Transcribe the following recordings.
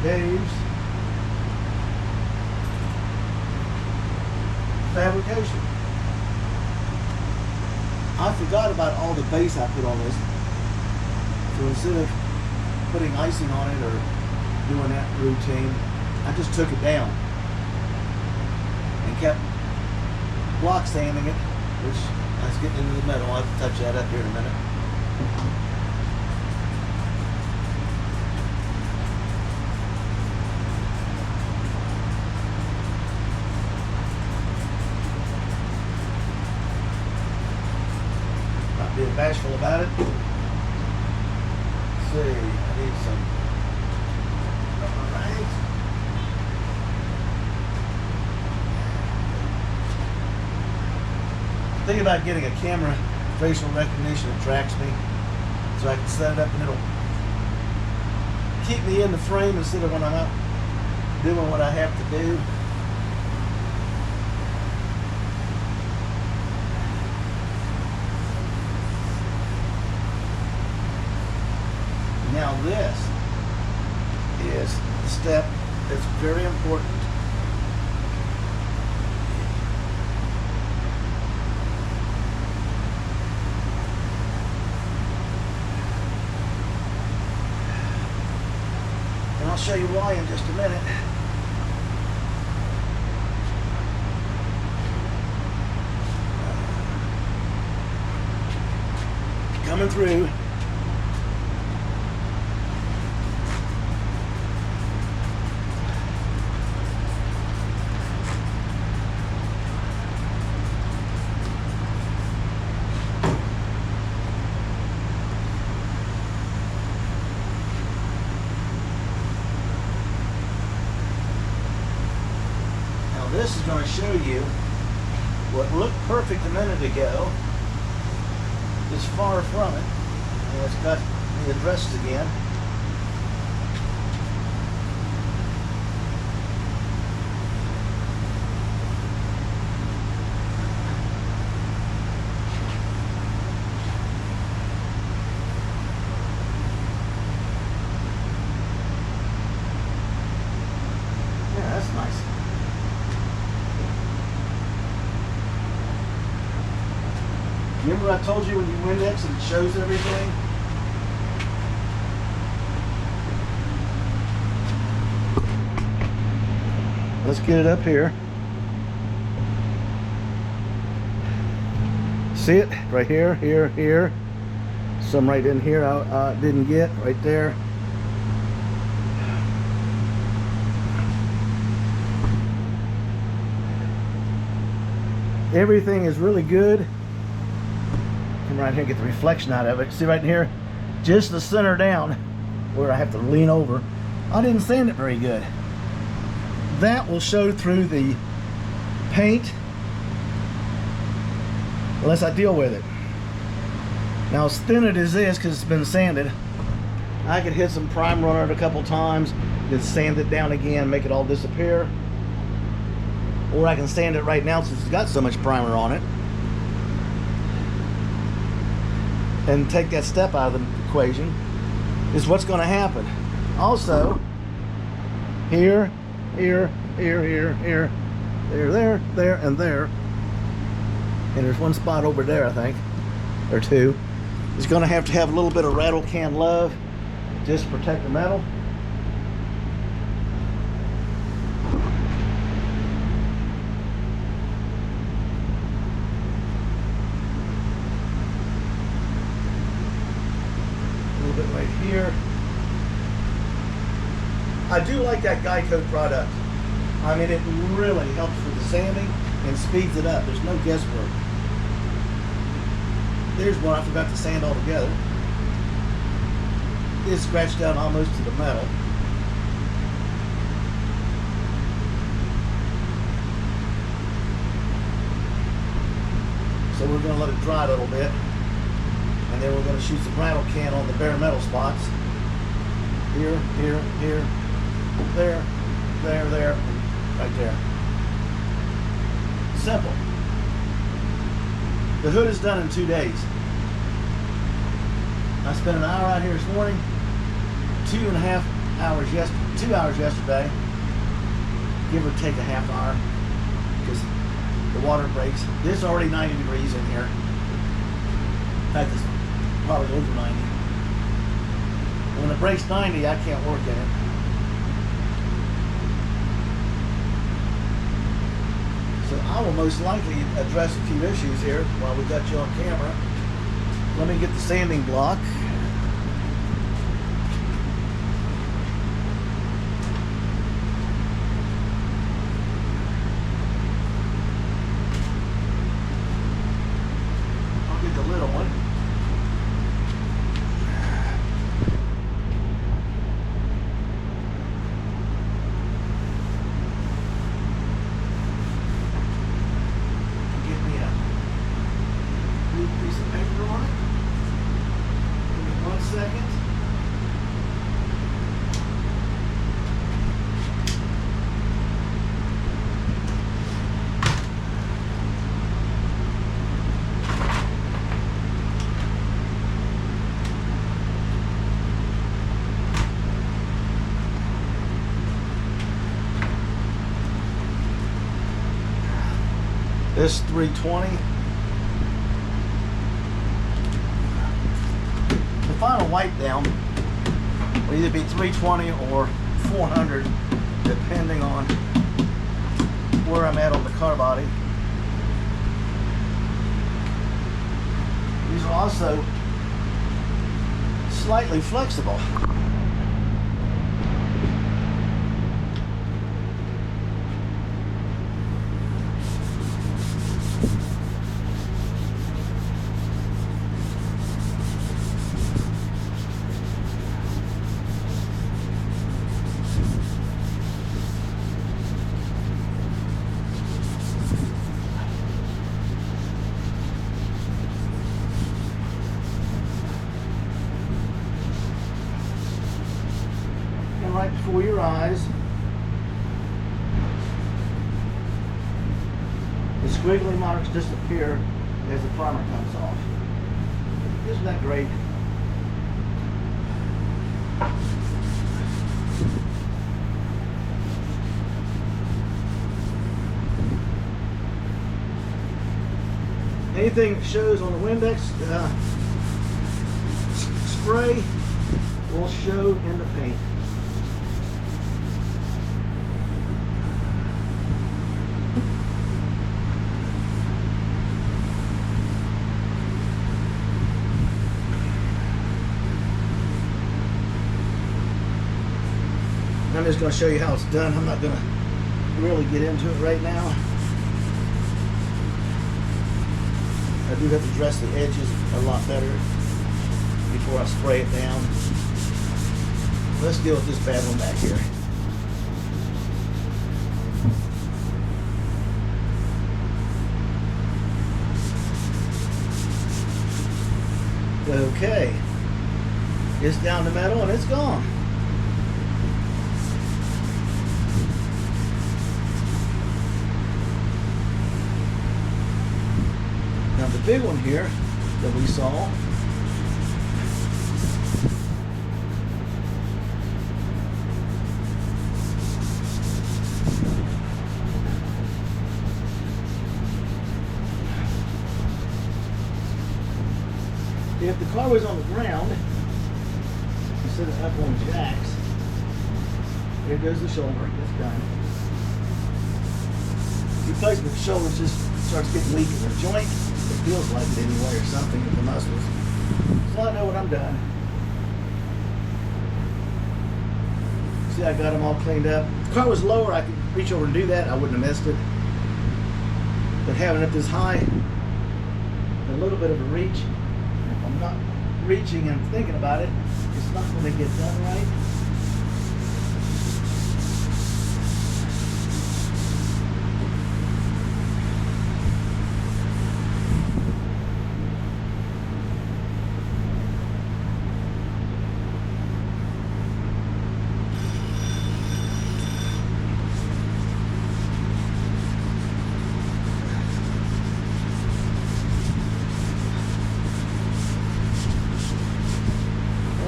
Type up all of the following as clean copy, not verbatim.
Dave's Fabrication. I forgot about all the base I put on this. So instead of putting icing on it or doing that routine, I just took it down and kept block sanding it, which I was getting into the metal. I'll have to touch that up here in a minute. Not being bashful about it. Let's see, I need some. Alright. Think about getting a camera facial recognition that tracks me so I can set it up and it'll keep me in the frame instead of when I'm out doing what I have to do. Now this is the step that's very important. And I'll show you why in just a minute. Coming through. This is going to show you what looked perfect a minute ago is far from it. And it's got the address again. Yeah, that's nice. Remember I told you when you Windex and it shows everything? Let's get it up here. See it? Right here, here, here. Some right in here I didn't get, right there. Everything is really good. Come right here and get the reflection out of it. See right in here? Just the center down where I have to lean over. I didn't sand it very good. That will show through the paint unless I deal with it. Now as thin it as this, because it's been sanded, I could hit some primer on it a couple times, then sand it down again, make it all disappear. Or I can sand it right now since it's got so much primer on it and take that step out of the equation. Is what's going to happen. Also, here, here, here, here, here, there, there, and there. And there's one spot over there, I think, or two. It's going to have a little bit of rattle can love just to protect the metal. Bit right here. I do like that Geico product. I mean, it really helps with the sanding and speeds it up. There's no guesswork. There's one I forgot to sand altogether. It's scratched down almost to the metal. So we're going to let it dry a little bit. And then we're going to shoot some rattle can on the bare metal spots. Here, here, here, there, there, there, and right there. Simple. The hood is done in 2 days. I spent an hour out here this morning, 2.5 hours 2 hours yesterday, give or take a half hour, because the water breaks. This is already 90 degrees in here. In fact, it's probably over 90. When it breaks 90, I can't work in it. So I will most likely address a few issues here while we got you on camera. Let me get the sanding block. I'll get the little one. Give me a blue piece of paper on it. Give me 1 second. This 320. The final wipe down will either be 320 or 400, depending on where I'm at on the car body. These are also slightly flexible. Right before your eyes, the squiggly marks disappear as the primer comes off. Isn't that great? Anything that shows on the Windex spray will show in the paint. I'm just going to show you how it's done. I'm not going to really get into it right now. I do have to dress the edges a lot better before I spray it down. Let's deal with this bad one back here. Okay. It's down the metal and it's gone. Now the big one here that we saw, if the car was on the ground instead of up on jacks, here goes the shoulder. It's done. Replacement of the shoulder just starts getting weak in the joint. It feels like it anyway, or something with the muscles. So I know what I'm done. See, I got them all cleaned up. If the car was lower, I could reach over and do that. I wouldn't have missed it. But having it this high, a little bit of a reach. If I'm not reaching and thinking about it, it's not going to get done right.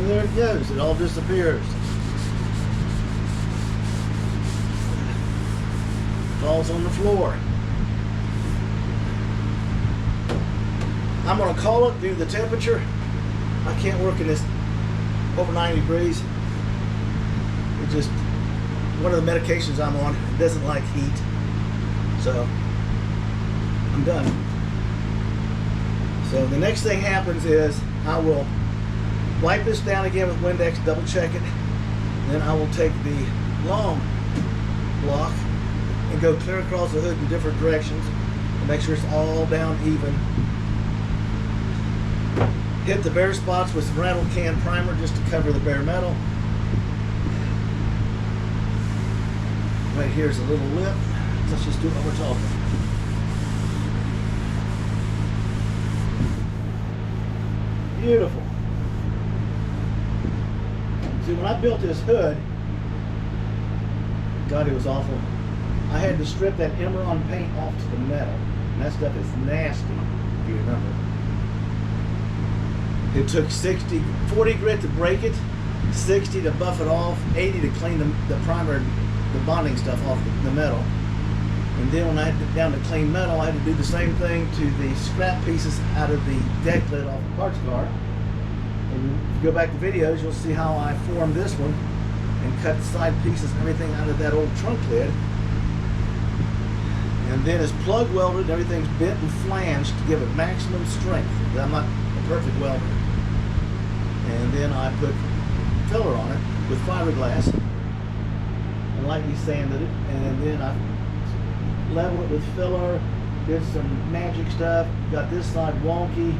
There it goes. It all disappears. falls on the floor. I'm going to call it due to the temperature. I can't work in this over 90 degrees. It just, one of the medications I'm on doesn't like heat. So I'm done. So the next thing happens is I will wipe this down again with Windex, double check it. Then I will take the long block and go clear across the hood in different directions and make sure it's all down even. Hit the bare spots with some rattle can primer just to cover the bare metal. Right here's a little lip. Let's just do what we're talking. Beautiful. See, when I built this hood, God, it was awful. I had to strip that Emerald paint off to the metal. And that stuff is nasty, if you remember. It took 40 grit to break it, 60 to buff it off, 80 to clean the primer, the bonding stuff off the metal. And then when I had to down to clean metal, I had to do the same thing to the scrap pieces out of the deck lid off the parts car. And if you go back to videos, you'll see how I formed this one and cut the side pieces and everything out of that old trunk lid. And then it's plug welded, everything's bent and flanged to give it maximum strength. I'm not a perfect welder. And then I put filler on it with fiberglass and lightly sanded it. And then I leveled it with filler, did some magic stuff, got this side wonky,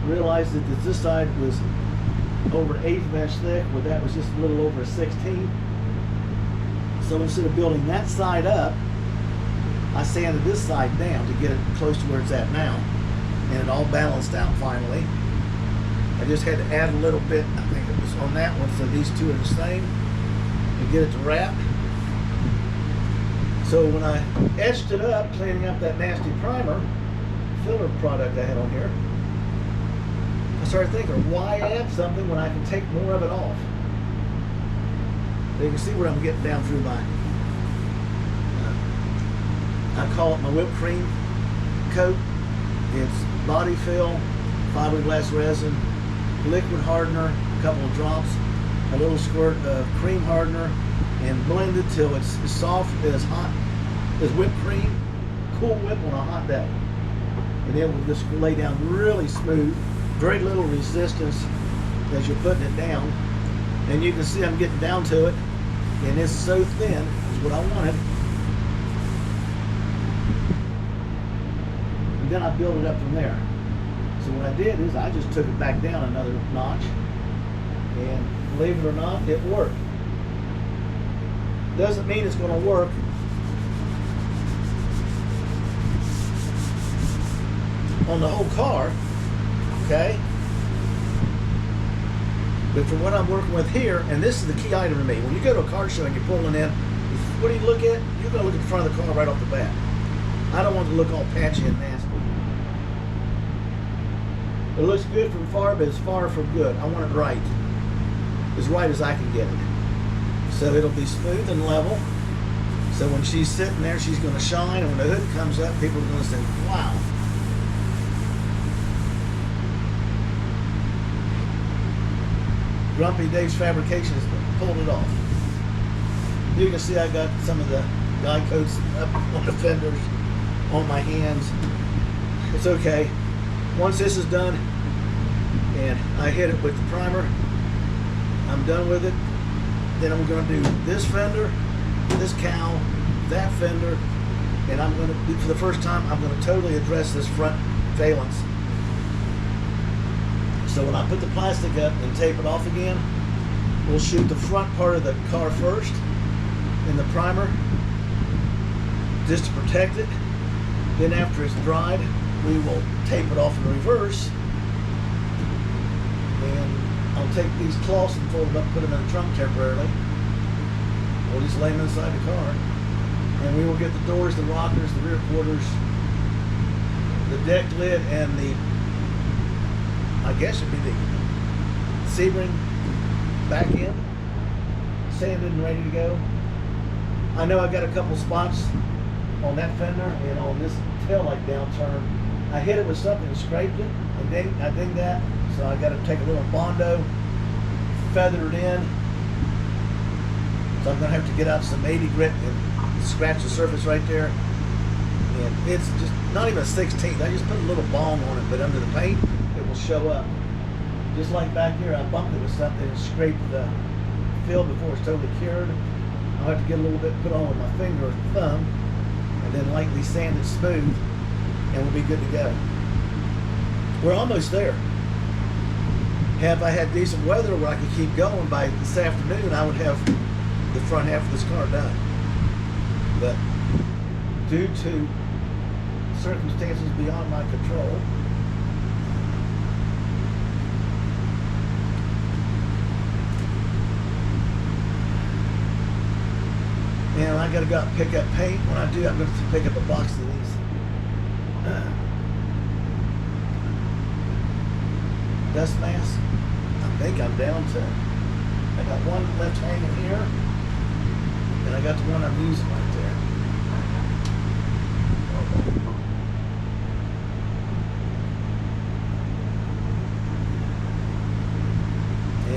realized that this side was over an 1/8 inch thick, where that was just a little over a 16. So instead of building that side up, I sanded this side down to get it close to where it's at now, and it all balanced out finally. I just had to add a little bit, I think it was on that one, so these two are the same, to get it to wrap. So when I etched it up, cleaning up that nasty primer, filler product I had on here, I started thinking, why add something when I can take more of it off? So you can see where I'm getting down through my, I call it my whipped cream coat. It's body fill, fiberglass resin, liquid hardener, a couple of drops, a little squirt of cream hardener, and blend it till it's as soft as hot as whipped cream. Cool whip on a hot day, and then we'll just lay down really smooth, very little resistance as you're putting it down. And you can see I'm getting down to it, and it's so thin, is what I wanted. And then I build it up from there. So what I did is I just took it back down another notch, and believe it or not, it worked. Doesn't mean it's going to work on the whole car, okay? But for what I'm working with here, and this is the key item to me, when you go to a car show and you're pulling in, what do you look at? You're going to look at the front of the car right off the bat. I don't want it to look all patchy and nasty. It looks good from far, but it's far from good. I want it right as I can get it. So it'll be smooth and level. So when she's sitting there, she's going to shine, and when the hood comes up, people are going to say, wow. Grumpy Dave's Fabrication has pulled it off. You can see I got some of the guide coats up on the fenders, on my hands. It's okay. Once this is done and I hit it with the primer, I'm done with it. Then I'm going to do this fender, this cowl, that fender, and I'm going to, for the first time, I'm going to totally address this front valance. So when I put the plastic up and tape it off again, we'll shoot the front part of the car first in the primer, just to protect it. Then after it's dried, we will tape it off in reverse. And I'll take these cloths and fold them up, put them in the trunk temporarily. We'll just lay them inside the car. And we will get the doors, the rockers, the rear quarters, the deck lid, and the, I guess it'd be the Sebring back end, sanded and ready to go. I know I got a couple spots on that fender and on this tail light downturn. I hit it with something and scraped it, and I dinged that. So I got to take a little Bondo, feather it in. So I'm gonna have to get out some 80 grit and scratch the surface right there. And it's just not even a 16th. I just put a little balm on it, but under the paint, it will show up. Just like back here, I bumped it with something and scraped the fill before it's totally cured. I'll have to get a little bit put on with my finger or thumb, and then lightly sand it smooth, and we'll be good to go. We're almost there. Had I had decent weather where I could keep going by this afternoon, I would have the front half of this car done. But due to circumstances beyond my control, and I gotta go out and pick up paint. When I do, I'm going to pick up a box of these. Dust mask. I think I'm down to, I got one left hanging here, and I got the one I'm using right there.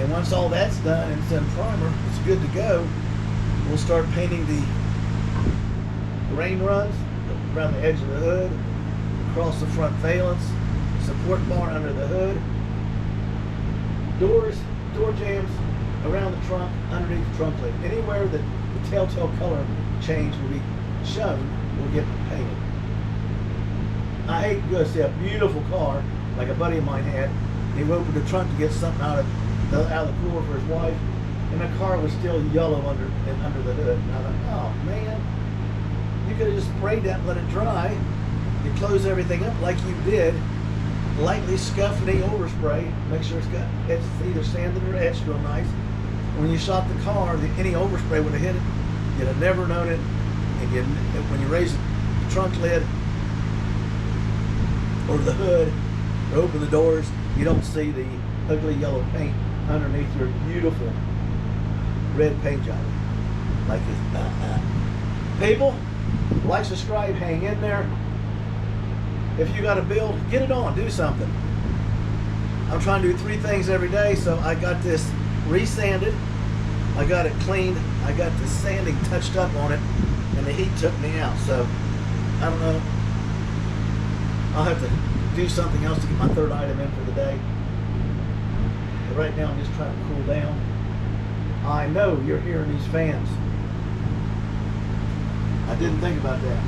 And once all that's done and it's in primer, it's good to go. We'll start painting the grain runs around the edge of the hood, across the front valence, support bar under the hood, doors, door jambs around the trunk, underneath the trunk lid. Anywhere that the telltale color change will be shown, will get painted. I hate to go see a beautiful car like a buddy of mine had. He opened the trunk to get something out of the cooler for his wife, and the car was still yellow under the hood. And I thought, oh man, you could have just sprayed that and let it dry. You close everything up like you did, lightly scuff any overspray, make sure it's either sanded or etched real nice. When you shot the car, any overspray would have hit it. You'd have never known it. And when you raise the trunk lid or the hood or open the doors, you don't see the ugly yellow paint underneath your beautiful red paint job. Like this. People, like, subscribe, hang in there. If you got a build, get it on, do something. I'm trying to do 3 things every day, so I got this resanded, I got it cleaned, I got the sanding touched up on it, and the heat took me out. So I don't know, I'll have to do something else to get my 3rd item in for the day. But right now I'm just trying to cool down. I know you're hearing these fans. I didn't think about that.